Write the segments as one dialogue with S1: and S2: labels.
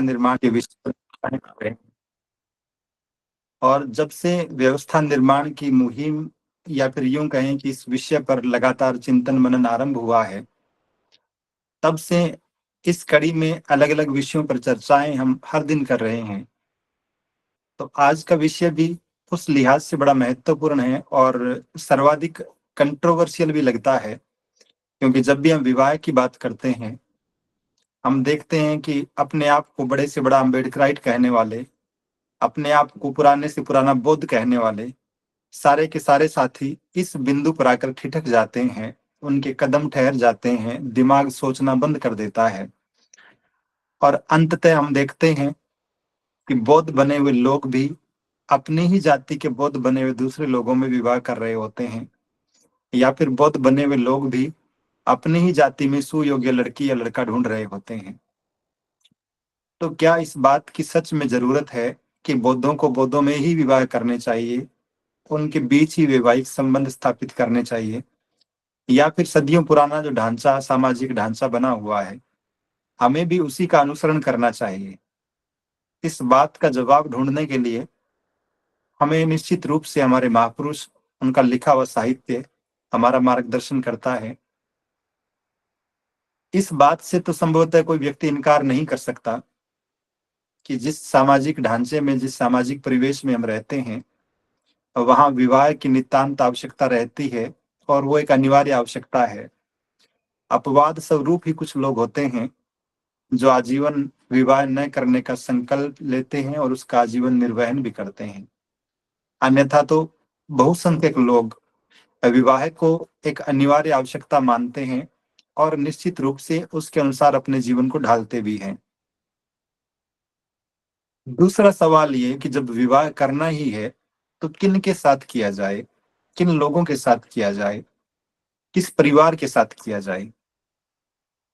S1: निर्माण के विषय पर जाने कर रहे हैं। और जब से व्यवस्था निर्माण की मुहिम या फिर यूं कहें कि इस विषय पर लगातार चिंतन मनन आरंभ हुआ है, तब से इस कड़ी में अलग अलग विषयों पर चर्चाएं हम हर दिन कर रहे हैं। तो आज का विषय भी उस लिहाज से बड़ा महत्वपूर्ण है और सर्वाधिक कंट्रोवर्शियल भी लगता है, क्योंकि जब भी हम विवाह की बात करते हैं, हम देखते हैं कि अपने आप को बड़े से बड़ा अम्बेडकराइट कहने वाले, अपने आप को पुराने से पुराना बौद्ध कहने वाले सारे के सारे साथी इस बिंदु पर आकर ठिठक जाते हैं, उनके कदम ठहर जाते हैं, दिमाग सोचना बंद कर देता है। और अंततः हम देखते हैं कि बौद्ध बने हुए लोग भी अपनी ही जाति के बौद्ध बने हुए दूसरे लोगों में विवाह कर रहे होते हैं, या फिर बौद्ध बने हुए लोग भी अपनी ही जाति में सुयोग्य लड़की या लड़का ढूंढ रहे होते हैं। तो क्या इस बात की सच में जरूरत है कि बौद्धों को बौद्धों में ही विवाह करने चाहिए, उनके बीच ही वैवाहिक संबंध स्थापित करने चाहिए, या फिर सदियों पुराना जो ढांचा सामाजिक ढांचा बना हुआ है, हमें भी उसी का अनुसरण करना चाहिए? इस बात का जवाब ढूंढने के लिए हमें निश्चित रूप से हमारे महापुरुष, उनका लिखा हुआ साहित्य हमारा मार्गदर्शन करता है। इस बात से तो संभवतः कोई व्यक्ति इनकार नहीं कर सकता कि जिस सामाजिक ढांचे में, जिस सामाजिक परिवेश में हम रहते हैं, वहां विवाह की नितांत आवश्यकता रहती है और वो एक अनिवार्य आवश्यकता है। अपवाद स्वरूप ही कुछ लोग होते हैं जो आजीवन विवाह न करने का संकल्प लेते हैं और उसका आजीवन निर्वहन भी करते हैं। अन्यथा तो बहुसंख्यक लोग विवाह को एक अनिवार्य आवश्यकता मानते हैं और निश्चित रूप से उसके अनुसार अपने जीवन को ढालते भी हैं। दूसरा सवाल ये कि जब विवाह करना ही है तो किन के साथ किया जाए, किन लोगों के साथ किया जाए, किस परिवार के साथ किया जाए?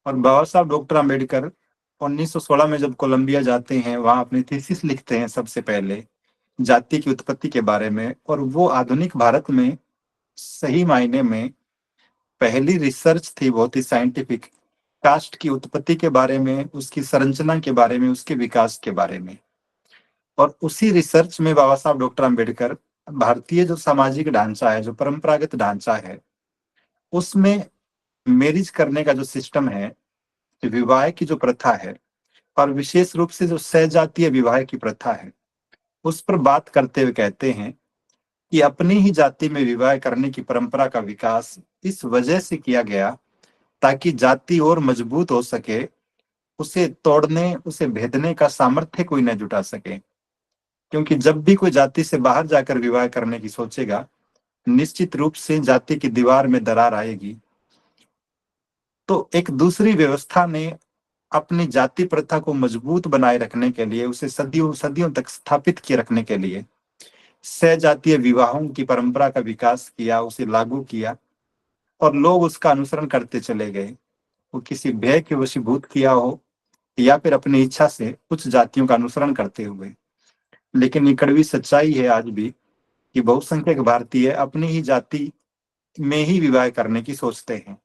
S1: और बाबा साहब डॉक्टर अम्बेडकर 1916 में जब कोलंबिया जाते हैं, वहां अपनी थीसिस लिखते हैं सबसे पहले जाति की उत्पत्ति के बारे में, और वो आधुनिक भारत में सही मायने में पहली रिसर्च थी, बहुत ही साइंटिफिक, कास्ट की उत्पत्ति के बारे में, उसकी संरचना के बारे में, उसके विकास के बारे में। और उसी रिसर्च में बाबा साहब डॉक्टर अम्बेडकर भारतीय जो सामाजिक ढांचा है, जो परंपरागत ढांचा है, उसमें मैरिज करने का जो सिस्टम है, विवाह की जो प्रथा है, और विशेष रूप से जो सहजातीय विवाह की प्रथा है, उस पर बात करते हुए कहते हैं कि अपनी ही जाति में विवाह करने की परंपरा का विकास इस वजह से किया गया ताकि जाति और मजबूत हो सके, उसे तोड़ने, उसे भेदने का सामर्थ्य कोई न जुटा सके। क्योंकि जब भी कोई जाति से बाहर जाकर विवाह करने की सोचेगा, निश्चित रूप से जाति की दीवार में दरार आएगी। तो एक दूसरी व्यवस्था ने अपनी जाति प्रथा को मजबूत बनाए रखने के लिए, उसे सदियों सदियों तक स्थापित किए रखने के लिए सहजातीय विवाहों की परंपरा का विकास किया, उसे लागू किया, और लोग उसका अनुसरण करते चले गए। वो किसी भय के वशीभूत किया हो या फिर अपनी इच्छा से कुछ जातियों का अनुसरण करते हुए। लेकिन ये कड़वी सच्चाई है आज भी कि बहुसंख्यक भारतीय अपनी ही जाति में ही विवाह करने की सोचते हैं।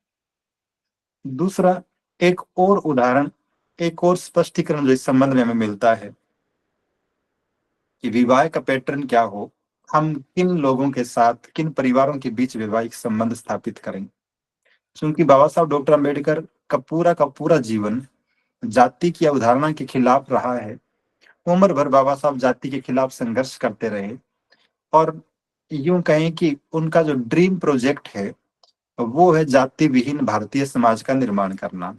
S1: दूसरा, एक और उदाहरण, एक और स्पष्टीकरण जो इस संबंध में हमें मिलता है कि विवाह का पैटर्न क्या हो, हम किन लोगों के साथ, किन परिवारों के बीच वैवाहिक संबंध स्थापित करें। क्योंकि बाबा साहब डॉक्टर अम्बेडकर का पूरा जीवन जाति की अवधारणा के खिलाफ रहा है। उम्र भर बाबा साहब जाति के खिलाफ संघर्ष करते रहे, और यूं कहें कि उनका जो ड्रीम प्रोजेक्ट है वो है जाति विहीन भारतीय समाज का निर्माण करना।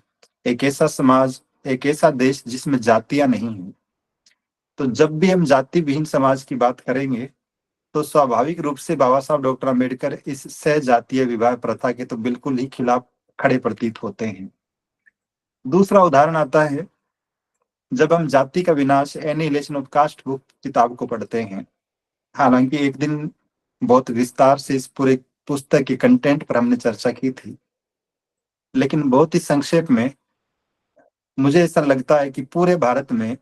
S1: एक ऐसा समाज, एक ऐसा देश जिसमें जातियां नहीं हैं। तो जब भी हम जाति विहीन समाज की बात करेंगे, तो स्वाभाविक रूप से बाबा साहब डॉक्टर अम्बेडकर इस सहजातीय विवाह प्रथा के तो बिल्कुल ही खिलाफ खड़े प्रतीत होते हैं। दूसरा उदाहरण आता है जब हम जाति का विनाश, एनिहिलेशन ऑफ कास्ट बुक किताब को पढ़ते हैं। हालांकि एक दिन बहुत विस्तार से इस पूरे पुस्तक के कंटेंट पर हमने चर्चा की थी, लेकिन बहुत ही संक्षेप में मुझे ऐसा लगता है कि पूरे भारत में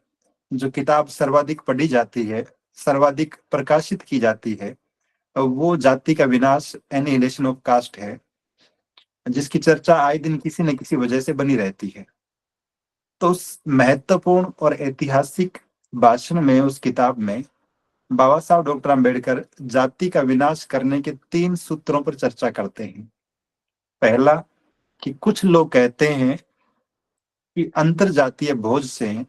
S1: जो किताब सर्वाधिक पढ़ी जाती है, सर्वाधिक प्रकाशित की जाती है, वो जाति का विनाश, एनिहिलेशन ऑफ कास्ट है, जिसकी चर्चा आए दिन किसी न किसी वजह से बनी रहती है। तो उस महत्वपूर्ण और ऐतिहासिक भाषण में, उस किताब में, बाबा साहब डॉक्टर आम्बेडकर जाति का विनाश करने के 3 सूत्रों पर चर्चा करते हैं। पहला, कि कुछ लोग कहते हैं कि अंतर जातीय भोज से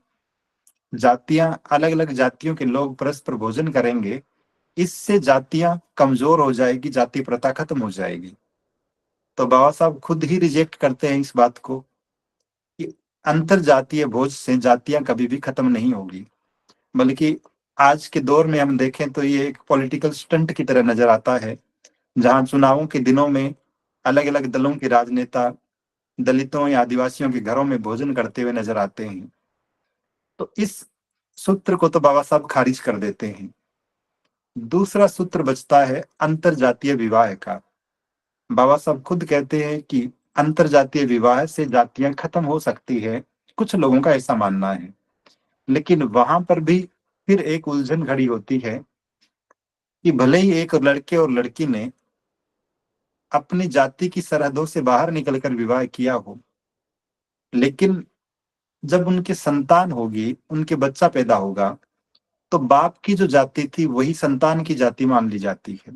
S1: जातियां, अलग अलग जातियों के लोग परस्पर भोजन करेंगे, इससे जातियां कमजोर हो जाएगी, जाति प्रथा खत्म हो जाएगी। तो बाबा साहब खुद ही रिजेक्ट करते हैं इस बात को कि अंतर जातीय भोज से जातियां कभी भी खत्म नहीं होगी, बल्कि आज के दौर में हम देखें तो ये एक पॉलिटिकल स्टंट की तरह नजर आता है, जहां चुनावों के दिनों में अलग अलग दलों के राजनेता दलितों या आदिवासियों के घरों में भोजन करते हुए नजर आते हैं। तो इस सूत्र को तो बाबा साहब खारिज कर देते हैं। दूसरा सूत्र बचता है अंतर जातीय विवाह का। बाबा साहब खुद कहते हैं कि अंतर जातीय विवाह से जातियां खत्म हो सकती है, कुछ लोगों का ऐसा मानना है। लेकिन वहां पर भी फिर एक उलझन खड़ी होती है कि भले ही एक लड़के और लड़की ने अपनी जाति की सरहदों से बाहर निकलकर विवाह किया हो, लेकिन जब उनके संतान होगी, उनके बच्चा पैदा होगा, तो बाप की जो जाति थी वही संतान की जाति मान ली जाती है।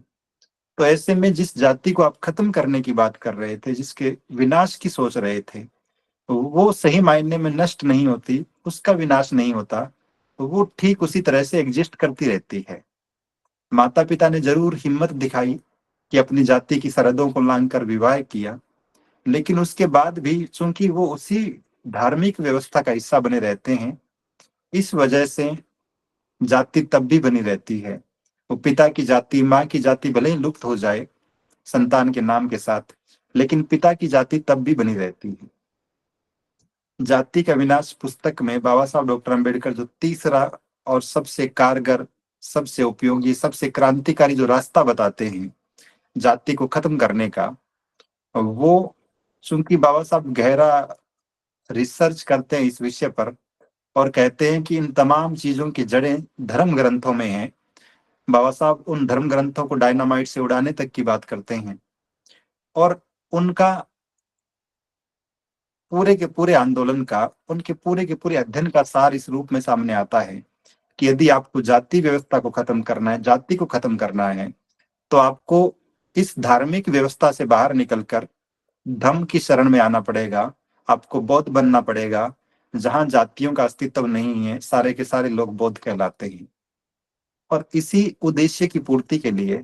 S1: तो ऐसे में जिस जाति को आप खत्म करने की बात कर रहे थे, जिसके विनाश की सोच रहे थे, तो वो सही मायने में नष्ट नहीं होती, उसका विनाश नहीं होता, तो वो ठीक उसी तरह से एग्जिस्ट करती रहती है। माता पिता ने जरूर हिम्मत दिखाई कि अपनी जाति की सरहदों को लांघकर विवाह किया, लेकिन उसके बाद भी चूंकि वो उसी धार्मिक व्यवस्था का हिस्सा बने रहते हैं, इस वजह से जाति तब भी बनी रहती है। वो पिता की जाति, माँ की जाति भले ही लुप्त हो जाए संतान के नाम के साथ, लेकिन पिता की जाति तब भी बनी रहती है। जाति का विनाश पुस्तक में बाबा साहब डॉक्टर अम्बेडकर जो तीसरा और सबसे कारगर, सबसे उपयोगी, सबसे क्रांतिकारी जो रास्ता बताते हैं जाति को खत्म करने का, वो चूंकि बाबा साहब गहरा रिसर्च करते हैं इस विषय पर और कहते हैं कि इन तमाम चीजों की जड़ें धर्म ग्रंथों में हैं, बाबा साहब उन धर्म ग्रंथों को डायनामाइट से उड़ाने तक की बात करते हैं। और उनका पूरे के पूरे आंदोलन का, उनके पूरे के पूरे अध्ययन का सार इस रूप में सामने आता है कि यदि आपको जाति व्यवस्था को खत्म करना है, जाति को खत्म करना है, तो आपको इस धार्मिक व्यवस्था से बाहर निकलकर धम्म की शरण में आना पड़ेगा, आपको बौद्ध बनना पड़ेगा, जहां जातियों का अस्तित्व नहीं है, सारे के सारे लोग बौद्ध कहलाते हैं। और इसी उद्देश्य की पूर्ति के लिए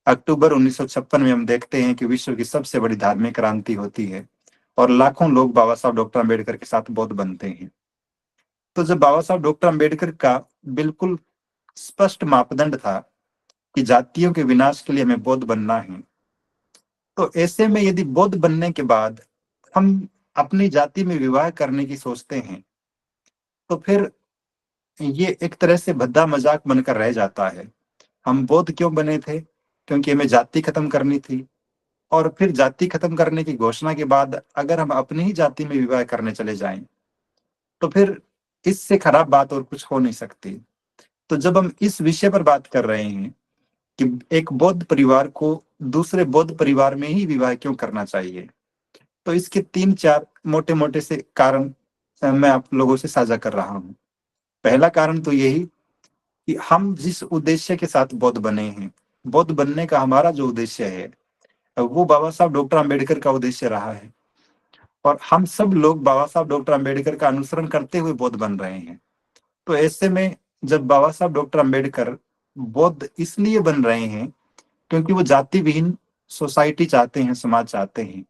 S1: अक्टूबर 1956 में हम देखते हैं कि विश्व की सबसे बड़ी धार्मिक क्रांति होती है और लाखों लोग बाबा साहब डॉक्टर अम्बेडकर के साथ बौद्ध बनते हैं। तो जब बाबा साहब डॉक्टर अम्बेडकर का बिल्कुल स्पष्ट मापदंड था कि जातियों के विनाश के लिए हमें बौद्ध बनना है, तो ऐसे में यदि बौद्ध बनने के बाद हम अपनी जाति में विवाह करने की सोचते हैं, तो फिर ये एक तरह से भद्दा मजाक बनकर रह जाता है। हम बौद्ध क्यों बने थे? क्योंकि हमें जाति खत्म करनी थी। और फिर जाति खत्म करने की घोषणा के बाद अगर हम अपनी ही जाति में विवाह करने चले जाएं, तो फिर इससे खराब बात और कुछ हो नहीं सकती। तो जब हम इस विषय पर बात कर रहे हैं कि एक बौद्ध परिवार को दूसरे बौद्ध परिवार में ही विवाह क्यों करना चाहिए, तो इसके 3-4 मोटे मोटे से कारण मैं आप लोगों से साझा कर रहा हूँ। पहला कारण तो यही कि हम जिस उद्देश्य के साथ बौद्ध बने हैं, बौद्ध बनने का हमारा जो उद्देश्य है, वो बाबा साहब डॉक्टर अम्बेडकर का उद्देश्य रहा है। और हम सब लोग बाबा साहब डॉक्टर अम्बेडकर का अनुसरण करते हुए बौद्ध बन रहे हैं। तो ऐसे में जब बाबा साहब डॉक्टर अम्बेडकर बौद्ध इसलिए बन रहे हैं क्योंकि वो जाति विहीन सोसाइटी चाहते हैं, समाज चाहते हैं,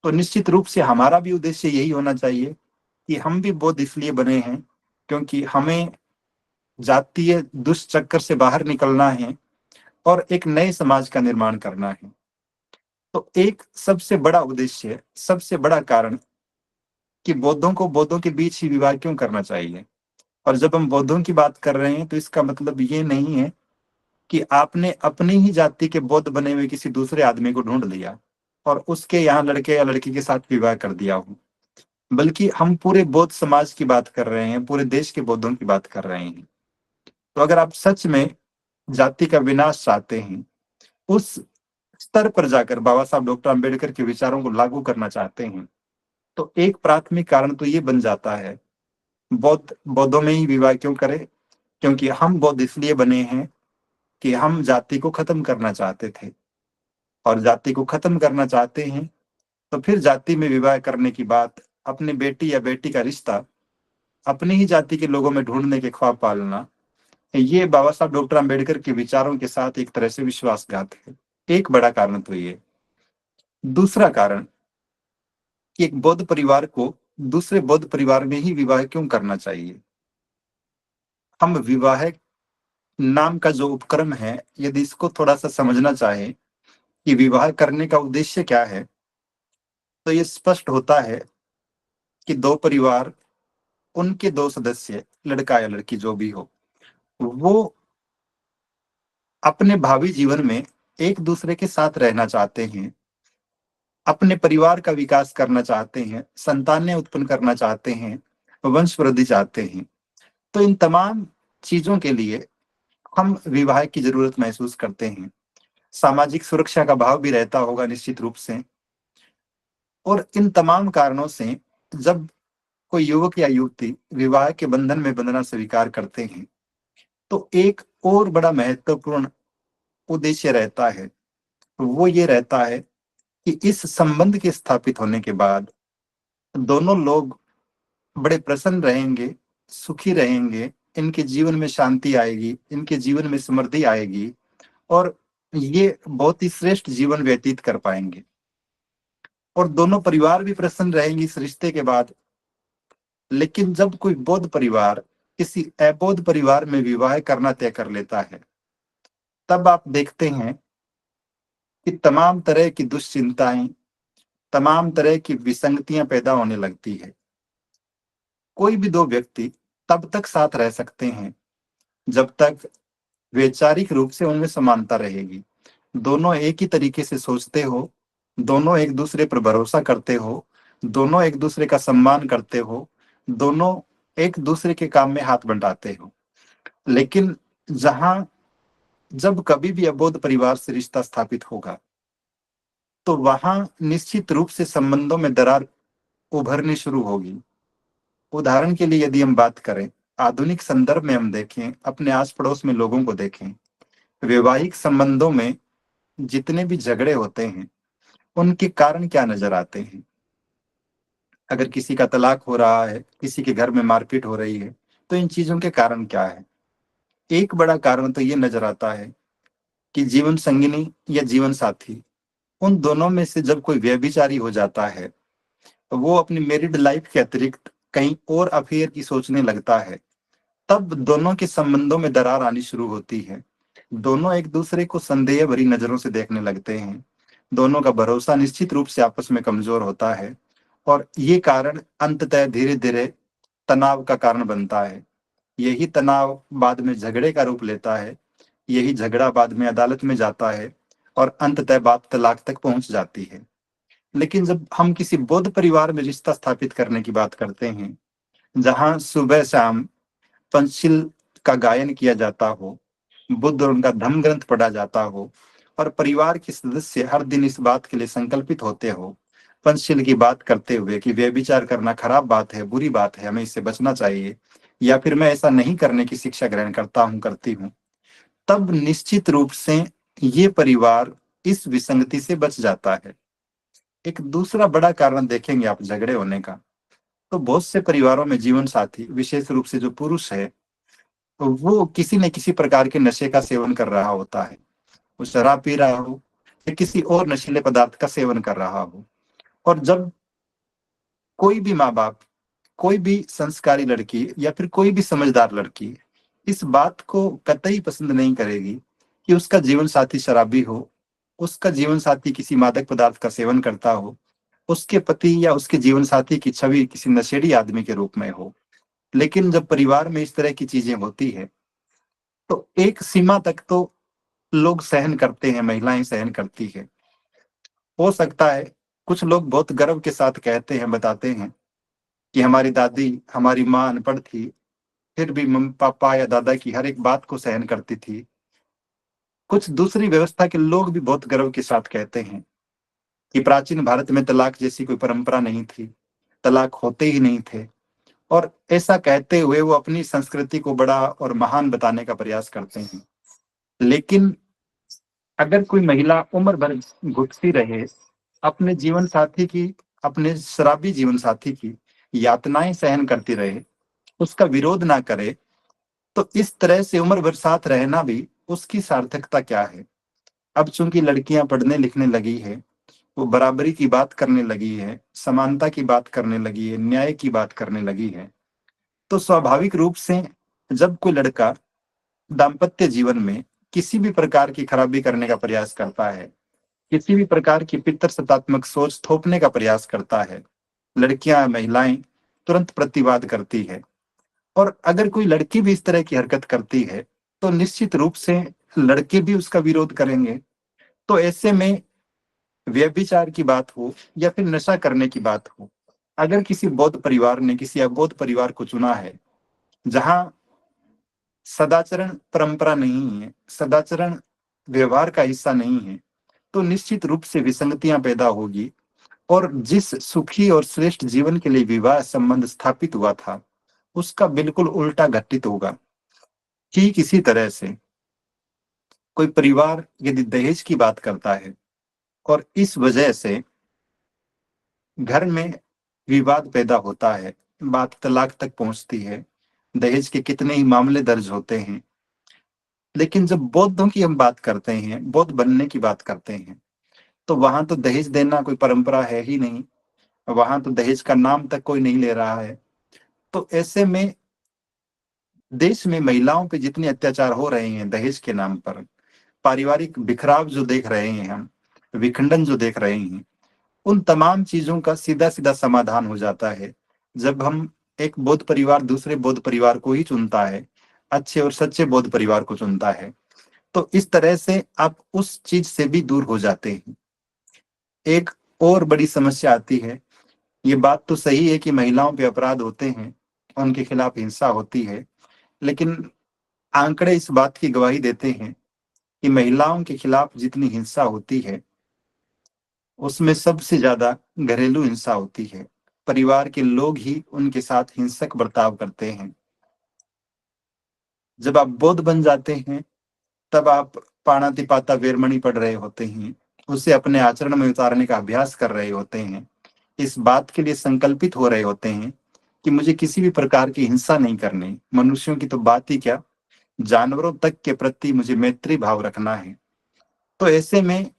S1: तो निश्चित रूप से हमारा भी उद्देश्य यही होना चाहिए कि हम भी बौद्ध इसलिए बने हैं क्योंकि हमें जातीय दुष्चक्र से बाहर निकलना है और एक नए समाज का निर्माण करना है। तो एक सबसे बड़ा उद्देश्य, सबसे बड़ा कारण कि बौद्धों को बौद्धों के बीच ही विवाह क्यों करना चाहिए। और जब हम बौद्धों की बात कर रहे हैं तो इसका मतलब ये नहीं है कि आपने अपनी ही जाति के बौद्ध बने हुए किसी दूसरे आदमी को ढूंढ लिया और उसके यहाँ लड़के या लड़की के साथ विवाह कर दिया हो, बल्कि हम पूरे बौद्ध समाज की बात कर रहे हैं, पूरे देश के बौद्धों की बात कर रहे हैं। तो अगर आप सच में जाति का विनाश चाहते हैं, उस स्तर पर जाकर बाबा साहब डॉक्टर अम्बेडकर के विचारों को लागू करना चाहते हैं, तो एक प्राथमिक कारण तो ये बन जाता है, बौद्धों में ही विवाह क्यों करें? क्योंकि हम बौद्ध इसलिए बने हैं कि हम जाति को खत्म करना चाहते थे, और जाति को खत्म करना चाहते हैं तो फिर जाति में विवाह करने की बात, अपने बेटी या बेटी का रिश्ता अपनी ही जाति के लोगों में ढूंढने के ख्वाब पालना, ये बाबा साहब डॉक्टर अंबेडकर के विचारों के साथ एक तरह से विश्वासघात है। एक बड़ा कारण तो ये। दूसरा कारण कि एक बौद्ध परिवार को दूसरे बौद्ध परिवार में ही विवाह क्यों करना चाहिए? हम विवाह नाम का जो उपक्रम है, यदि इसको थोड़ा सा समझना चाहें कि विवाह करने का उद्देश्य क्या है, तो ये स्पष्ट होता है कि दो परिवार, उनके दो सदस्य, लड़का या लड़की जो भी हो, वो अपने भावी जीवन में एक दूसरे के साथ रहना चाहते हैं, अपने परिवार का विकास करना चाहते हैं, संतानें उत्पन्न करना चाहते हैं, वंश वृद्धि चाहते हैं। तो इन तमाम चीजों के लिए हम विवाह की जरूरत महसूस करते हैं। सामाजिक सुरक्षा का भाव भी रहता होगा निश्चित रूप से। और इन तमाम कारणों से जब कोई युवक या युवती विवाह के बंधन में बंधना स्वीकार करते हैं, तो एक और बड़ा महत्वपूर्ण उद्देश्य रहता है। वो ये रहता है कि इस संबंध के स्थापित होने के बाद दोनों लोग बड़े प्रसन्न रहेंगे, सुखी रहेंगे, इनके जीवन में शांति आएगी, इनके जीवन में समृद्धि आएगी, और ये बहुत ही श्रेष्ठ जीवन व्यतीत कर पाएंगे। और दोनों परिवार भी प्रसन्न रहेंगे इस रिश्ते के बाद। लेकिन जब कोई बौद्ध परिवार किसी अबौद्ध परिवार में विवाह करना तय कर लेता है, तब आप देखते हैं कि तमाम तरह की दुश्चिंताएं, तमाम तरह की विसंगतियां पैदा होने लगती है। कोई भी दो व्यक्ति तब तक साथ रह सकते हैं जब तक वैचारिक रूप से उनमें समानता रहेगी। दोनों एक ही तरीके से सोचते हो, दोनों एक दूसरे पर भरोसा करते हो, दोनों एक दूसरे का सम्मान करते हो, दोनों एक दूसरे के काम में हाथ बंटाते हो। लेकिन जहां जब कभी भी अबौद्ध परिवार से रिश्ता स्थापित होगा, तो वहां निश्चित रूप से संबंधों में दरार उभरनी शुरू होगी। उदाहरण के लिए यदि हम बात करें, आधुनिक संदर्भ में हम देखें, अपने आस पड़ोस में लोगों को देखें, वैवाहिक संबंधों में जितने भी झगड़े होते हैं, उनके कारण क्या नजर आते हैं? अगर किसी का तलाक हो रहा है, किसी के घर में मारपीट हो रही है, तो इन चीजों के कारण क्या है? एक बड़ा कारण तो ये नजर आता है कि जीवन संगिनी या जीवन साथी, उन दोनों में से जब कोई व्यभिचारी हो जाता है, तो वो अपनी मैरिड लाइफ के अतिरिक्त कहीं और अफेयर की सोचने लगता है। तब दोनों के संबंधों में दरार आनी शुरू होती है। दोनों एक दूसरे को संदेह भरी नजरों से देखने लगते हैं। दोनों का भरोसा निश्चित रूप से आपस में कमजोर होता है, और ये कारण अंततः धीरे धीरे तनाव का कारण बनता है। यही तनाव बाद में झगड़े का रूप लेता है। यही झगड़ा बाद में अदालत में जाता है, और अंततः बात तलाक तक पहुंच जाती है। लेकिन जब हम किसी बौद्ध परिवार में रिश्ता स्थापित करने की बात करते हैं, जहां सुबह शाम पंचशील का गायन किया जाता हो, बुद्ध और उनका धम्म ग्रंथ पढ़ा जाता हो, और परिवार के सदस्य हर दिन इस बात के लिए संकल्पित होते हो, पंचशील की बात करते हुए कि व्यभिचार करना खराब बात है, बुरी बात है, हमें इससे बचना चाहिए, या फिर मैं ऐसा नहीं करने की शिक्षा ग्रहण करता हूँ, करती हूँ, तब निश्चित रूप से ये परिवार इस विसंगति से बच जाता है। एक दूसरा बड़ा कारण देखेंगे आप झगड़े होने का, तो बहुत से परिवारों में जीवन साथी, विशेष रूप से जो पुरुष है, वो किसी न किसी प्रकार के नशे का सेवन कर रहा होता है। वो शराब पी रहा हो या किसी और नशीले पदार्थ का सेवन कर रहा हो। और जब कोई भी माँ बाप, कोई भी संस्कारी लड़की या फिर कोई भी समझदार लड़की इस बात को कतई पसंद नहीं करेगी कि उसका जीवन साथी शराबी हो, उसका जीवन साथी किसी मादक पदार्थ का सेवन करता हो, उसके पति या उसके जीवन साथी की छवि किसी नशेड़ी आदमी के रूप में हो। लेकिन जब परिवार में इस तरह की चीजें होती है, तो एक सीमा तक तो लोग सहन करते हैं, महिलाएं सहन करती है। हो सकता है कुछ लोग बहुत गर्व के साथ कहते हैं, बताते हैं कि हमारी दादी, हमारी माँ अनपढ़ थी, फिर भी मम्मी पापा या दादा की हर एक बात को सहन करती थी। कुछ दूसरी व्यवस्था के लोग भी बहुत गर्व के साथ कहते हैं कि प्राचीन भारत में तलाक जैसी कोई परंपरा नहीं थी, तलाक होते ही नहीं थे। और ऐसा कहते हुए वो अपनी संस्कृति को बड़ा और महान बताने का प्रयास करते हैं। लेकिन अगर कोई महिला उम्र भर घुटती रहे, अपने जीवन साथी की, अपने शराबी जीवन साथी की यातनाएं सहन करती रहे, उसका विरोध ना करे, तो इस तरह से उम्र भर साथ रहना भी उसकी सार्थकता क्या है? अब चूंकि लड़कियां पढ़ने लिखने लगी है, वो बराबरी की बात करने लगी है, समानता की बात करने लगी है, न्याय की बात करने लगी है, तो स्वाभाविक रूप से जब कोई लड़का दाम्पत्य जीवन में किसी भी प्रकार की खराबी करने का प्रयास करता है, किसी भी प्रकार की पितृसत्तात्मक सोच थोपने का प्रयास करता है, लड़कियां महिलाएं तुरंत प्रतिवाद करती है। और अगर कोई लड़की भी इस तरह की हरकत करती है, तो निश्चित रूप से लड़के भी उसका विरोध करेंगे। तो ऐसे में व्यभिचार की बात हो या फिर नशा करने की बात हो, अगर किसी बौद्ध परिवार ने किसी अबौद्ध परिवार को चुना है जहां सदाचरण परंपरा नहीं है, सदाचरण व्यवहार का हिस्सा नहीं है, तो निश्चित रूप से विसंगतियां पैदा होगी। और जिस सुखी और श्रेष्ठ जीवन के लिए विवाह संबंध स्थापित हुआ था, उसका बिल्कुल उल्टा घटित होगा। ठीक इसी तरह से कोई परिवार यदि दहेज की बात करता है और इस वजह से घर में विवाद पैदा होता है, बात तलाक तक पहुंचती है, दहेज के कितने ही मामले दर्ज होते हैं। लेकिन जब बौद्धों की हम बात करते हैं, बौद्ध बनने की बात करते हैं, तो वहां तो दहेज देना कोई परंपरा है ही नहीं, वहां तो दहेज का नाम तक कोई नहीं ले रहा है। तो ऐसे में देश में महिलाओं पे जितने अत्याचार हो रहे हैं दहेज के नाम पर, पारिवारिक बिखराव जो देख रहे हैं हम, विखंडन जो देख रहे हैं, उन तमाम चीजों का सीधा सीधा समाधान हो जाता है जब हम एक बौद्ध परिवार दूसरे बौद्ध परिवार को ही चुनता है, अच्छे और सच्चे बौद्ध परिवार को चुनता है। तो इस तरह से आप उस चीज से भी दूर हो जाते हैं। एक और बड़ी समस्या आती है। ये बात तो सही है कि महिलाओं पे अपराध होते हैं, उनके खिलाफ हिंसा होती है, लेकिन आंकड़े इस बात की गवाही देते हैं कि महिलाओं के खिलाफ जितनी हिंसा होती है, उसमें सबसे ज्यादा घरेलू हिंसा होती है। परिवार के लोग ही उनके साथ हिंसक बर्ताव करते हैं। जब आप बौद्ध बन जाते हैं, तब आप पाणातिपाता वीरमणि पढ़ रहे होते हैं, उसे अपने आचरण में उतारने का अभ्यास कर रहे होते हैं, इस बात के लिए संकल्पित हो रहे होते हैं कि मुझे किसी भी प्रकार की हिंसा नहीं करनी, मनुष्यों की तो बात ही क्या, जानवरों तक के प्रति मुझे मैत्री भाव रखना है। तो ऐसे में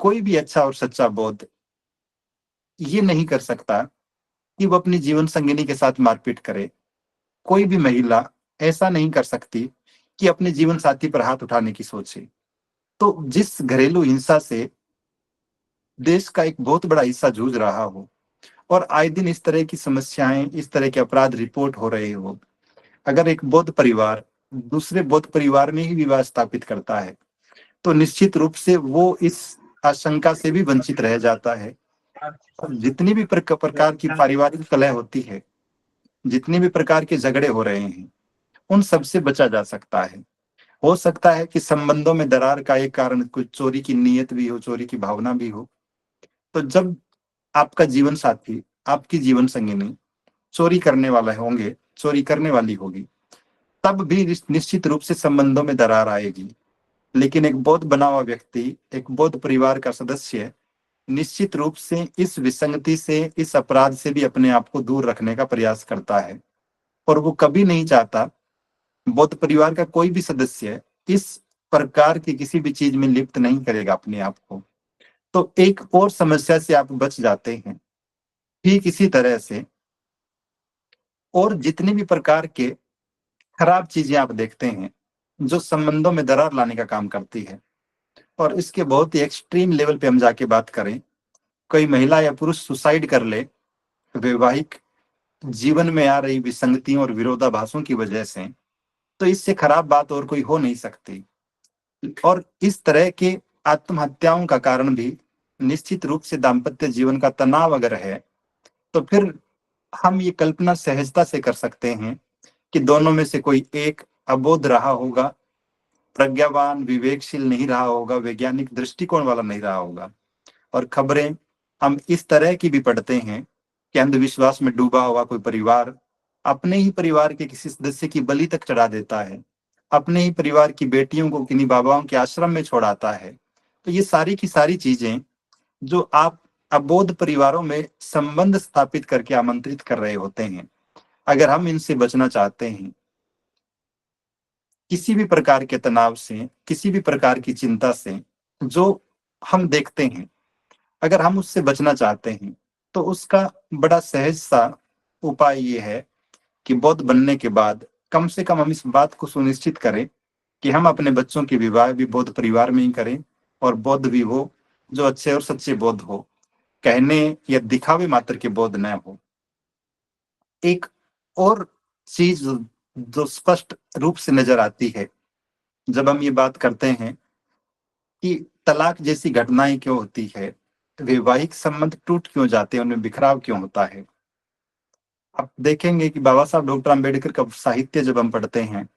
S1: कोई भी अच्छा और सच्चा बौद्ध ये नहीं कर सकता कि वो अपनी जीवन संगिनी के साथ मारपीट करे। कोई भी महिला ऐसा नहीं कर सकती कि अपने जीवन साथी पर हाथ उठाने की सोचे। तो जिस घरेलू हिंसा से देश का एक बहुत बड़ा हिस्सा जूझ रहा हो और आए दिन इस तरह की समस्याएं, इस तरह के अपराध रिपोर्ट हो रहे हो, अगर एक बौद्ध परिवार दूसरे बौद्ध परिवार में ही विवाह स्थापित करता है, तो निश्चित रूप से वो इस आशंका से भी वंचित रह जाता है। और जितनी भी प्रकार की पारिवारिक कलह होती है, जितने भी प्रकार के झगड़े हो रहे हैं, उन सब से बचा जा सकता है। हो सकता है कि संबंधों में दरार का एक कारण कुछ चोरी की नीयत भी हो, चोरी की भावना भी हो। तो जब आपका जीवन साथी, आपकी जीवन संगिनी चोरी करने वाला होंगे, चोरी करने वाली होगी, तब भी निश्चित रूप से संबंधों में दरार आएगी। लेकिन एक बौद्ध बना हुआ व्यक्ति, एक बौद्ध परिवार का सदस्य निश्चित रूप से इस विसंगति से, इस अपराध से भी अपने आप को दूर रखने का प्रयास करता है। और वो कभी नहीं चाहता, बौद्ध परिवार का कोई भी सदस्य इस प्रकार की किसी भी चीज में लिप्त नहीं करेगा अपने आप को। तो एक और समस्या से आप बच जाते हैं। ठीक इसी तरह से और जितनी भी प्रकार के खराब चीजें आप देखते हैं जो संबंधों में दरार लाने का काम करती है, और इसके बहुत ही एक्सट्रीम लेवल पे हम जाके बात करें, कोई महिला या पुरुष सुसाइड कर ले वैवाहिक जीवन में आ रही विसंगतियों और विरोधाभासों की वजह से, तो इससे खराब बात और कोई हो नहीं सकती। और इस तरह के आत्महत्याओं का कारण भी निश्चित रूप से दाम्पत्य जीवन का तनाव अगर है, तो फिर हम ये कल्पना सहजता से कर सकते हैं कि दोनों में से कोई एक अबोध रहा होगा, प्रज्ञावान विवेकशील नहीं रहा होगा, वैज्ञानिक दृष्टिकोण वाला नहीं रहा होगा। और खबरें हम इस तरह की भी पढ़ते हैं कि अंधविश्वास में डूबा हुआ कोई परिवार अपने ही परिवार के किसी सदस्य की बलि तक चढ़ा देता है, अपने ही परिवार की बेटियों को किन्हीं बाबाओं के आश्रम में छोड़ाता है। तो ये सारी की सारी चीजें जो आप अबोध परिवारों में संबंध स्थापित करके आमंत्रित कर रहे होते हैं, अगर हम इनसे बचना चाहते हैं, किसी भी प्रकार के तनाव से, किसी भी प्रकार की चिंता से जो हम देखते हैं, अगर हम उससे बचना चाहते हैं, तो उसका बड़ा सहज सा उपाय ये है कि बौद्ध बनने के बाद कम से कम हम इस बात को सुनिश्चित करें कि हम अपने बच्चों के विवाह भी बौद्ध परिवार में ही करें, और बौद्ध भी हो जो अच्छे और सच्चे बौद्ध हो, कहने या दिखावे मात्र के बौद्ध न हो। एक और चीज जो स्पष्ट रूप से नजर आती है जब हम ये बात करते हैं कि तलाक जैसी घटनाएं क्यों होती है, वैवाहिक संबंध टूट क्यों जाते हैं, उनमें बिखराव क्यों होता है। आप देखेंगे कि बाबा साहब डॉक्टर अम्बेडकर का साहित्य जब हम पढ़ते हैं,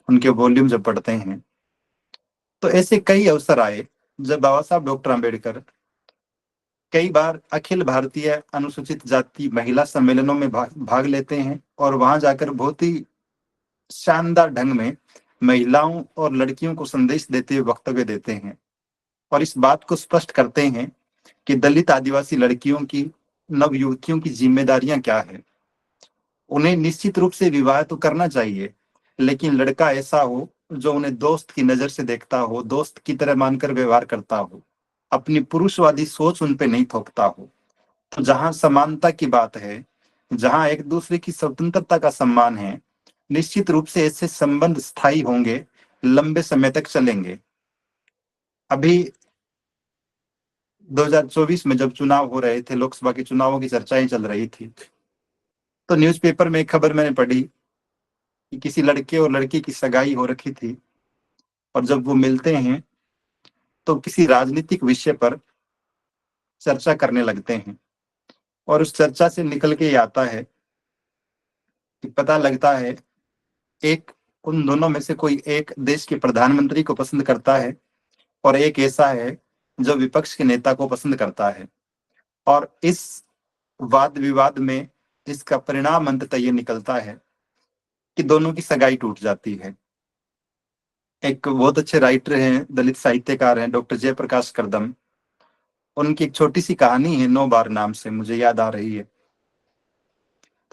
S1: उनके वॉल्यूम जब पढ़ते हैं, तो ऐसे कई अवसर आए जब बाबा साहब डॉक्टर अम्बेडकर कई बार अखिल भारतीय अनुसूचित जाति महिला सम्मेलनों में भाग लेते हैं और वहां जाकर बहुत ही शानदार ढंग में महिलाओं और लड़कियों को संदेश देते हुए वक्तव्य देते हैं, और इस बात को स्पष्ट करते हैं कि दलित आदिवासी लड़कियों की, नव युवतियों की जिम्मेदारियां क्या है। उन्हें निश्चित रूप से विवाह तो करना चाहिए, लेकिन लड़का ऐसा हो जो उन्हें दोस्त की नजर से देखता हो, दोस्त की तरह मानकर व्यवहार करता हो, अपनी पुरुषवादी सोच उन पे नहीं थोपता हो। तो जहां समानता की बात है, जहां एक दूसरे की स्वतंत्रता का सम्मान है, निश्चित रूप से ऐसे संबंध स्थायी होंगे, लंबे समय तक चलेंगे। अभी 2024 में जब चुनाव हो रहे थे, लोकसभा के चुनावों की चर्चाएं चल रही थी, तो न्यूज़पेपर में एक खबर मैंने पढ़ी कि किसी लड़के और लड़की की सगाई हो रखी थी, और जब वो मिलते हैं तो किसी राजनीतिक विषय पर चर्चा करने लगते हैं, और उस चर्चा से निकल के ये आता है कि पता लगता है एक उन दोनों में से कोई एक देश के प्रधानमंत्री को पसंद करता है, और एक ऐसा है जो विपक्ष के नेता को पसंद करता है। और इस वाद विवाद में इसका परिणाम अंततः ये निकलता है कि दोनों की सगाई टूट जाती है। एक बहुत अच्छे राइटर हैं, दलित साहित्यकार हैं, डॉक्टर जयप्रकाश करदम, उनकी एक छोटी सी कहानी है, 9 बार नाम से, मुझे याद आ रही है।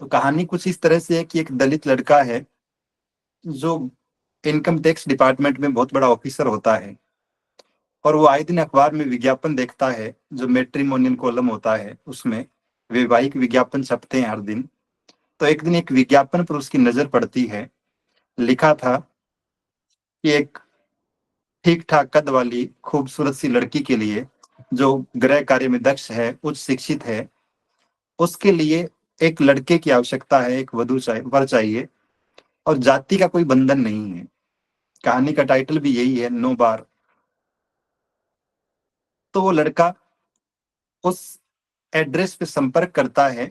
S1: तो कहानी कुछ इस तरह से है कि एक दलित लड़का है जो इनकम टैक्स डिपार्टमेंट में बहुत बड़ा ऑफिसर होता है, और वो आए दिन अखबार में विज्ञापन देखता है, जो मैट्रिमोनियल कॉलम होता है उसमें वैवाहिक विज्ञापन छपते हैं हर दिन। तो एक दिन एक विज्ञापन पर उसकी नजर पड़ती है, लिखा था कि एक ठीक ठाक कद वाली खूबसूरत सी लड़की के लिए जो गृह कार्य में दक्ष है, उच्च शिक्षित है, उसके लिए एक लड़के की आवश्यकता है, एक वधु चाहिए, वर चाहिए, और जाति का कोई बंधन नहीं है। कहानी का टाइटल भी यही है, 9 बार। तो वो लड़का उस एड्रेस पे संपर्क करता है,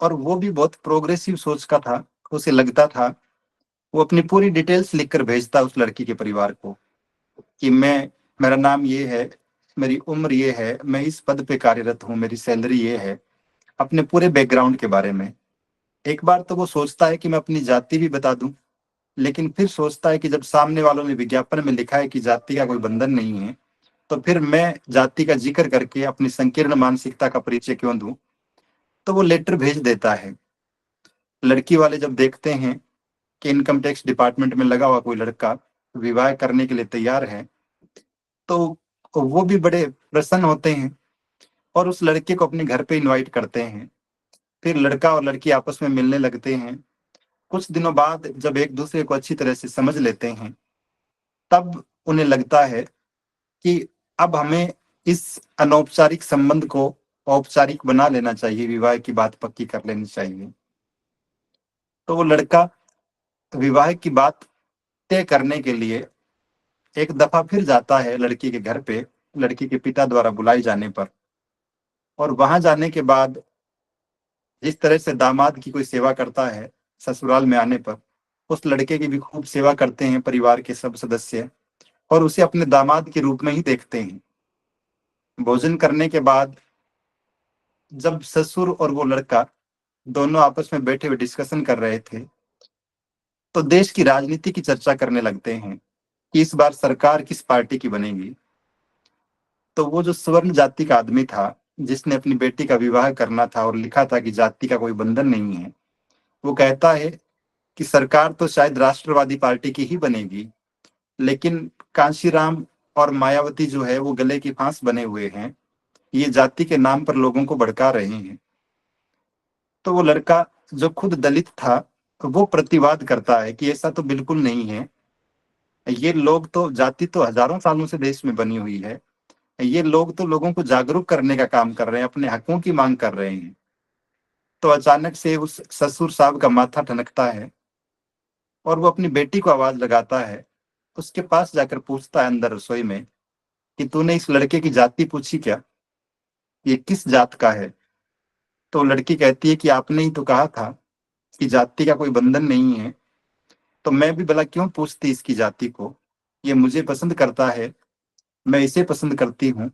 S1: और वो भी बहुत प्रोग्रेसिव सोच का था, उसे लगता था, वो अपनी पूरी डिटेल्स लिखकर भेजता उस लड़की के परिवार को कि मेरा नाम ये है, मेरी उम्र ये है, मैं इस पद पे कार्यरत हूँ, मेरी सैलरी ये है, अपने पूरे बैकग्राउंड के बारे में। एक बार तो वो सोचता है कि मैं अपनी जाति भी बता दूं, लेकिन फिर सोचता है कि जब सामने वालों ने विज्ञापन में लिखा है कि जाति का कोई बंधन नहीं है, तो फिर मैं जाति का जिक्र करके अपनी संकीर्ण मानसिकता का परिचय क्यों दूं। तो वो लेटर भेज देता है। लड़की वाले जब देखते हैं कि इनकम टैक्स डिपार्टमेंट में लगा हुआ कोई लड़का विवाह करने के लिए तैयार है, तो वो भी बड़े प्रसन्न होते हैं, और उस लड़के को अपने घर पे इनवाइट करते हैं। फिर लड़का और लड़की आपस में मिलने लगते हैं। कुछ दिनों बाद जब एक दूसरे को अच्छी तरह से समझ लेते हैं, तब उन्हें लगता है कि अब हमें इस अनौपचारिक संबंध को औपचारिक बना लेना चाहिए, विवाह की बात पक्की कर लेनी चाहिए। तो वो लड़का विवाह की बात तय करने के लिए एक दफा फिर जाता है लड़की के घर पे, लड़की के पिता द्वारा बुलाए जाने पर। और वहां जाने के बाद जिस तरह से दामाद की कोई सेवा करता है, ससुराल में आने पर उस लड़के की भी खूब सेवा करते हैं परिवार के सब सदस्य, और उसे अपने दामाद के रूप में ही देखते हैं। भोजन करने के बाद जब ससुर और वो लड़का दोनों आपस में बैठे हुए डिस्कशन कर रहे थे, तो देश की राजनीति की चर्चा करने लगते हैं कि इस बार सरकार किस पार्टी की बनेगी। तो वो जो स्वर्ण जाति का आदमी था, जिसने अपनी बेटी का विवाह करना था और लिखा था कि जाति का कोई बंधन नहीं है, वो कहता है कि सरकार तो शायद राष्ट्रवादी पार्टी की ही बनेगी, लेकिन कांशीराम और मायावती जो है वो गले की फांस बने हुए हैं, ये जाति के नाम पर लोगों को भड़का रहे हैं। तो वो लड़का जो खुद दलित था, वो प्रतिवाद करता है कि ऐसा तो बिल्कुल नहीं है, ये लोग तो, जाति तो हजारों सालों से देश में बनी हुई है, ये लोग तो लोगों को जागरूक करने का काम कर रहे हैं, अपने हकों की मांग कर रहे हैं। तो अचानक से उस ससुर साहब का माथा ठनकता है और वो अपनी बेटी को आवाज लगाता है, उसके पास जाकर पूछता है अंदर रसोई में कि तूने इस लड़के की जाति पूछी क्या, ये किस जात का है। तो लड़की कहती है कि आपने ही तो कहा था कि जाति का कोई बंधन नहीं है, तो मैं भी भला क्यों पूछती इसकी जाति को, ये मुझे पसंद करता है, मैं इसे पसंद करती हूँ,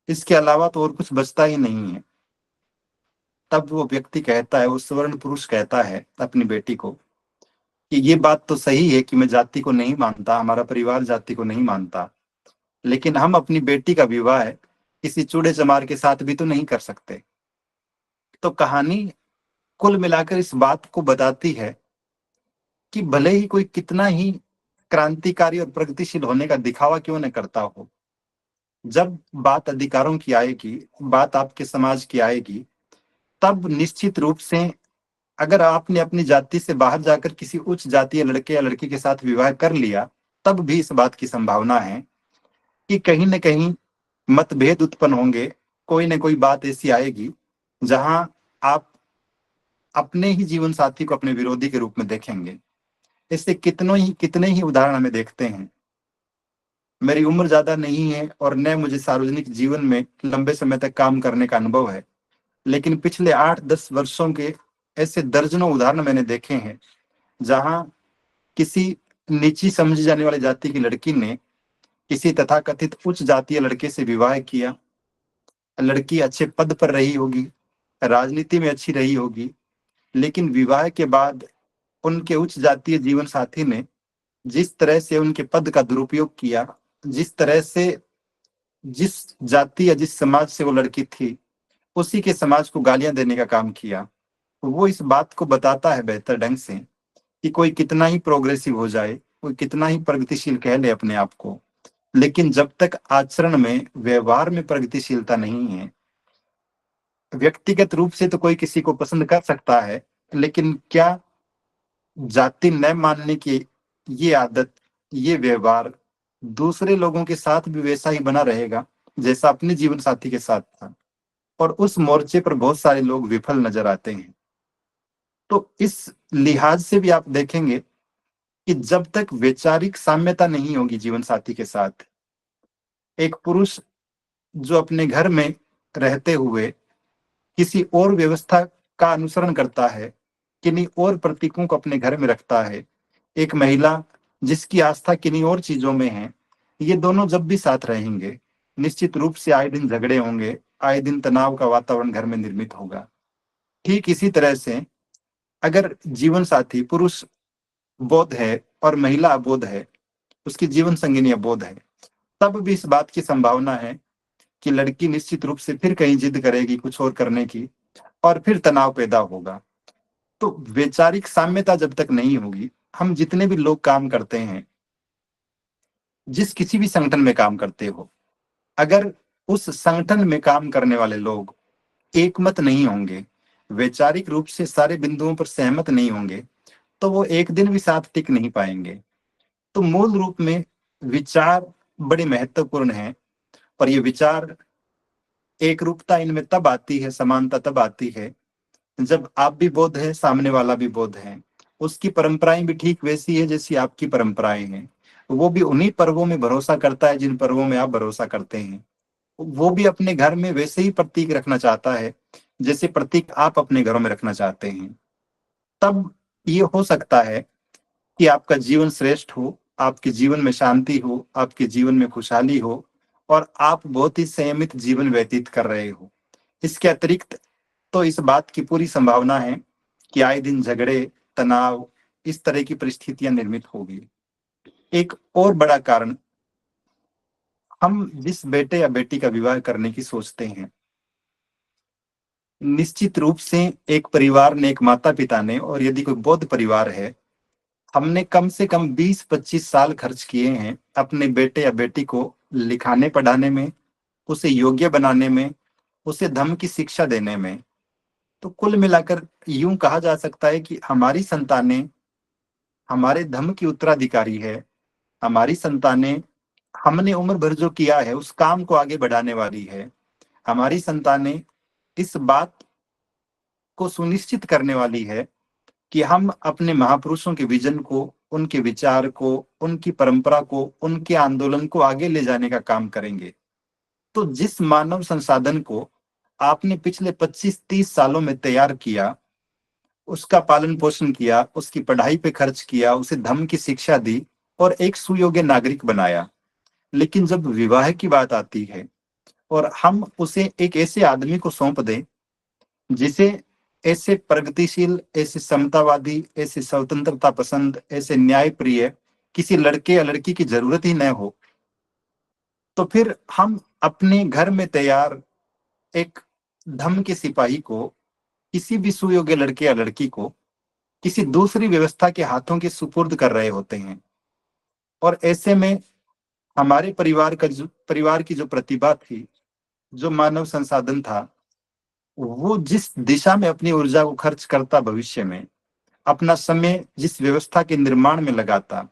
S1: इसके अलावा तो और कुछ बचता ही नहीं है। तब वो व्यक्ति कहता है, वो स्वर्ण पुरुष कहता है अपनी बेटी को कि ये बात तो सही है कि मैं जाति को नहीं मानता, हमारा परिवार जाति को नहीं मानता, लेकिन हम अपनी बेटी का विवाह किसी चूड़े चमार के साथ भी तो नहीं कर सकते। तो कहानी कुल मिलाकर इस बात को बताती है कि भले ही कोई कितना ही क्रांतिकारी और प्रगतिशील होने का दिखावा क्यों न करता हो, जब बात अधिकारों की आएगी, बात आपके समाज की आएगी, तब निश्चित रूप से अगर आपने अपनी जाति से बाहर जाकर किसी उच्च जातीय लड़के या लड़की के साथ विवाह कर लिया, तब भी इस बात की संभावना है कि कहीं न कहीं मतभेद उत्पन्न होंगे, कोई न कोई बात ऐसी आएगी जहां आप अपने ही जीवन साथी को अपने विरोधी के रूप में देखेंगे। इससे कितने ही उदाहरण हमें देखते हैं। मेरी उम्र ज्यादा नहीं है और न मुझे सार्वजनिक जीवन में लंबे समय तक काम करने का अनुभव है, लेकिन पिछले 8-10 वर्षों के ऐसे दर्जनों उदाहरण मैंने देखे हैं जहां किसी नीची समझी जाने वाली जाति की लड़की ने किसी तथाकथित उच्च जातीय लड़के से विवाह किया। लड़की अच्छे पद पर रही होगी, राजनीति में अच्छी रही होगी, लेकिन विवाह के बाद उनके उच्च जातीय जीवन साथी ने जिस तरह से उनके पद का दुरुपयोग किया, जिस तरह से, जिस जाति या जिस समाज से वो लड़की थी, उसी के समाज को गालियां देने का काम किया। वो इस बात को बताता है बेहतर ढंग से कि कोई कितना ही प्रोग्रेसिव हो जाए, कोई कितना ही प्रगतिशील कह ले अपने आप को, लेकिन जब तक आचरण में, व्यवहार में प्रगतिशीलता नहीं है, व्यक्तिगत रूप से तो कोई किसी को पसंद कर सकता है, लेकिन क्या जाति न मानने की ये आदत, ये व्यवहार दूसरे लोगों के साथ भी वैसा ही बना रहेगा जैसा अपने जीवन साथी के साथ था। और उस मोर्चे पर बहुत सारे लोग विफल नजर आते हैं। तो इस लिहाज से भी आप देखेंगे कि जब तक वैचारिक साम्यता नहीं होगी जीवन साथी के साथ, एक पुरुष जो अपने घर में रहते हुए किसी और व्यवस्था का अनुसरण करता है, किन्हीं और प्रतीकों को अपने घर में रखता है, एक महिला जिसकी आस्था किन्हीं और चीजों में है, ये दोनों जब भी साथ रहेंगे, निश्चित रूप से आए दिन झगड़े होंगे, आए दिन तनाव का वातावरण घर में निर्मित होगा। ठीक इसी तरह से अगर जीवन साथी पुरुष बौद्ध है और महिला अबोध है, उसकी जीवन संगिनी अबोध है, तब भी इस बात की संभावना है कि लड़की निश्चित रूप से फिर कहीं जिद करेगी कुछ और करने की, और फिर तनाव पैदा होगा। तो वैचारिक साम्यता जब तक नहीं होगी, हम जितने भी लोग काम करते हैं, जिस किसी भी संगठन में काम करते हो, अगर उस संगठन में काम करने वाले लोग एकमत नहीं होंगे, वैचारिक रूप से सारे बिंदुओं पर सहमत नहीं होंगे, तो वो एक दिन भी साथ टिक नहीं पाएंगे। तो मूल रूप में विचार बड़े महत्वपूर्ण हैं, पर ये विचार, एक रूपता इनमें तब आती है, समानता तब आती है जब आप भी बौद्ध है, सामने वाला भी बौद्ध है, उसकी परंपराएं भी ठीक वैसी है जैसी आपकी परंपराएं हैं, वो भी उन्हीं पर्वों में भरोसा करता है जिन पर्वों में आप भरोसा करते हैं, वो भी अपने घर में वैसे ही प्रतीक रखना चाहता है जैसे प्रतीक आप अपने घरों में रखना चाहते हैं। तब ये हो सकता है कि आपका जीवन श्रेष्ठ हो, आपके जीवन में शांति हो, आपके जीवन में खुशहाली हो, और आप बहुत ही संयमित जीवन व्यतीत कर रहे हो। इसके अतिरिक्त तो इस बात की पूरी संभावना है कि आए दिन झगड़े, तनाव, इस तरह की परिस्थितियां निर्मित होगी। एक और बड़ा कारण, हम जिस बेटे या बेटी का विवाह करने की सोचते हैं, निश्चित रूप से एक परिवार ने, एक माता पिता ने, और यदि कोई बौद्ध परिवार है, हमने कम से कम 20-25 साल खर्च किए हैं अपने बेटे या बेटी को लिखाने पढ़ाने में, उसे योग्य बनाने में, उसे धर्म की शिक्षा देने में। तो कुल मिलाकर यूं कहा जा सकता है कि हमारी संतानें हमारे धर्म की उत्तराधिकारी है। हमारी संतानें हमने उम्र भर जो किया है उस काम को आगे बढ़ाने वाली है। हमारी संतानें इस बात को सुनिश्चित करने वाली है कि हम अपने महापुरुषों के विजन को, उनके विचार को, उनकी परंपरा को, उनके आंदोलन को आगे ले जाने का काम करेंगे। तो जिस मानव संसाधन को आपने पिछले 25-30 सालों में तैयार किया, उसका पालन पोषण किया, उसकी पढ़ाई पे खर्च किया, उसे धर्म की शिक्षा दी और एक सुयोग्य नागरिक बनाया, लेकिन जब विवाह की बात आती है और हम उसे एक ऐसे आदमी को सौंप दें जिसे ऐसे प्रगतिशील, ऐसे समतावादी, ऐसे स्वतंत्रता पसंद, ऐसे न्याय प्रिय किसी लड़के या लड़की की जरूरत ही न हो, तो फिर हम अपने घर में तैयार एक धर्म के सिपाही को, किसी भी सुयोग्य लड़के या लड़की को किसी दूसरी व्यवस्था के हाथों के सुपुर्द कर रहे होते हैं। और ऐसे में हमारे परिवार की जो प्रतिभा थी, जो मानव संसाधन था, वो जिस दिशा में अपनी ऊर्जा को खर्च करता, भविष्य में अपना समय जिस व्यवस्था के निर्माण में लगाता,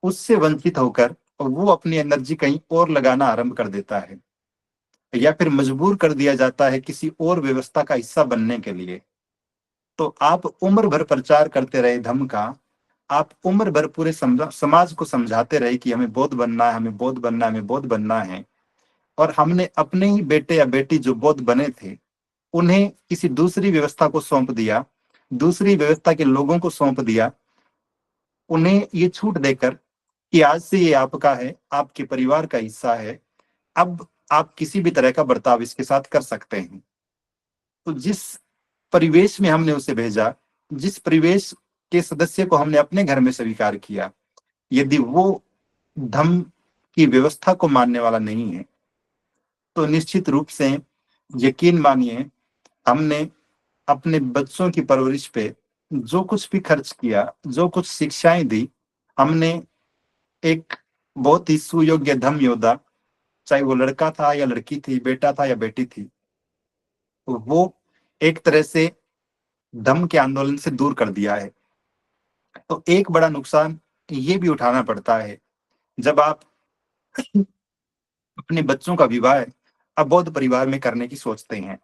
S1: उससे वंचित होकर वो अपनी एनर्जी कहीं और लगाना आरंभ कर देता है, या फिर मजबूर कर दिया जाता है किसी और व्यवस्था का हिस्सा बनने के लिए। तो आप उम्र भर प्रचार करते रहे धम्म का, आप उम्र भर पूरे समाज को समझाते रहे कि हमें बौद्ध बनना है, हमें बौद्ध बनना है, हमें बौद्ध बनना है, और हमने अपने ही बेटे या बेटी जो बौद्ध बने थे उन्हें किसी दूसरी व्यवस्था को सौंप दिया, दूसरी व्यवस्था के लोगों को सौंप दिया, उन्हें ये छूट देकर कि आज से ये आपका है, आपके परिवार का हिस्सा है, अब आप किसी भी तरह का बर्ताव इसके साथ कर सकते हैं। तो जिस परिवेश में हमने उसे भेजा, जिस परिवेश के सदस्य को हमने अपने घर में स्वीकार किया, यदि वो धम्म की व्यवस्था को मानने वाला नहीं है, तो निश्चित रूप से यकीन मानिए, हमने अपने बच्चों की परवरिश पे जो कुछ भी खर्च किया, जो कुछ शिक्षाएं दी, हमने एक बहुत ही सुयोग्य धम्म योद्धा, चाहे वो लड़का था या लड़की थी, बेटा था या बेटी थी, वो एक तरह से धम्म के आंदोलन से दूर कर दिया है। तो एक बड़ा नुकसान ये भी उठाना पड़ता है जब आप अपने बच्चों का विवाह अबौद्ध परिवार में करने की सोचते हैं।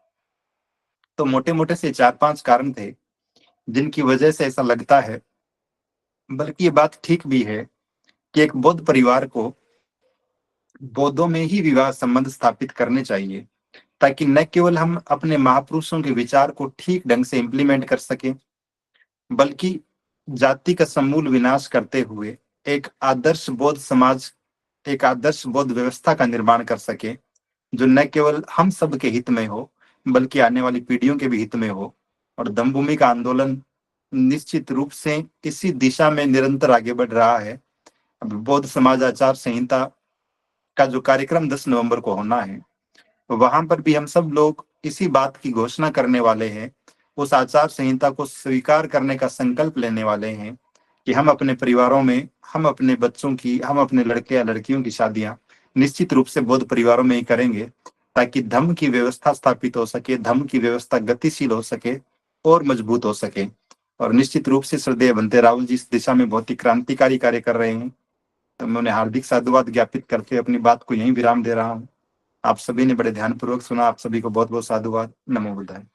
S1: तो मोटे मोटे से 4-5 कारण थे जिनकी वजह से ऐसा लगता है, बल्कि ये बात ठीक भी है कि एक बौद्ध परिवार को बौद्धों में ही विवाह संबंध स्थापित करने चाहिए, ताकि न केवल हम अपने महापुरुषों के विचार को ठीक ढंग से इम्प्लीमेंट कर सके, बल्कि जाति का समूल विनाश करते हुए एक आदर्श बौद्ध समाज, एक आदर्श बौद्ध व्यवस्था का निर्माण कर सके, जो न केवल हम सब के हित में हो, बल्कि आने वाली पीढ़ियों के भी हित में हो। और दमभूमि का आंदोलन निश्चित रूप से इसी दिशा में निरंतर आगे बढ़ रहा है। अब बौद्ध समाज आचार संहिता का जो कार्यक्रम 10 नवंबर को होना है, वहां पर भी हम सब लोग इसी बात की घोषणा करने वाले हैं, उस आचार संहिता को स्वीकार करने का संकल्प लेने वाले हैं कि हम अपने परिवारों में, हम अपने बच्चों की, हम अपने लड़के या लड़कियों की शादियां निश्चित रूप से बौद्ध परिवारों में ही करेंगे, ताकि धम्म की व्यवस्था स्थापित हो सके, धम्म की व्यवस्था गतिशील हो सके और मजबूत हो सके। और निश्चित रूप से श्रद्धेय बनते राहुल जी इस दिशा में बहुत ही क्रांतिकारी कार्य कर रहे हैं। तो मैं उन्हें हार्दिक साधुवाद ज्ञापित करके अपनी बात को यहीं विराम दे रहा हूँ। आप सभी ने बड़े ध्यानपूर्वक सुना, आप सभी को बहुत बहुत साधुवाद। नमो बुद्धाय।